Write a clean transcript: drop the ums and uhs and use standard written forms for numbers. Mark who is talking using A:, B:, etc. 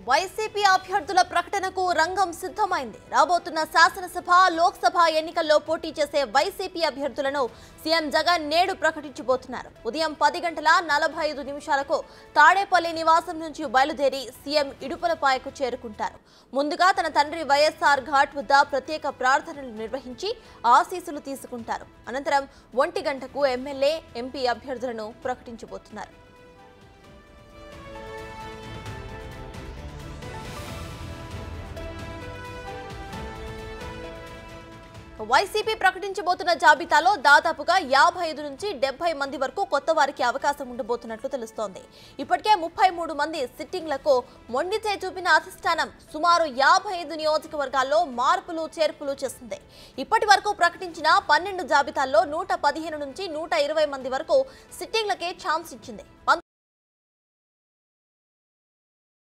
A: YCP అభ్యర్థుల ప్రకటనకు రంగం సిద్ధమైంది. రాబోతున్న శాసనసభ, లోక్సభ ఎన్నికల్లో పోటీ చేసే వైసీపీ అభ్యర్థులను సీఎం జగన్ నేడు ప్రకటించబోతున్నారు. ఉదయం 10:45 తాడేపల్లి నివాసం నుంచి బయలుదేరి సీఎం ఇడుపులపాయకు చేరుకుంటారు. ముందుగా తన తండ్రి వైఎస్ఆర్ ఘాట్ వద్ద ప్రత్యేక ప్రార్థనలు నిర్వహించి ఆశీస్సులు తీసుకుంటారు. అనంతరం 1 గంటకు ఎమ్మెల్యే, ఎంపీ అభ్యర్థులను ప్రకటించబోతున్నారు. వైసీపీ ప్రకటించబోతున్న జాబితాలో దాదాపుగా 55 నుంచి 70 మంది వరకు కొత్త వారికి అవకాశం ఉండబోతున్నట్లు తెలుస్తోంది. ఇప్పటికే 33 మంది సిట్టింగ్లకు మొండితే చూపిన అధిష్టానం సుమారు 55 నియోజకవర్గాల్లో మార్పులు చేర్పులు చేసింది. ఇప్పటి వరకు ప్రకటించిన 12 జాబితాల్లో 115 నుంచి 120 మంది వరకు సిట్టింగ్లకే ఛాన్స్ ఇచ్చింది.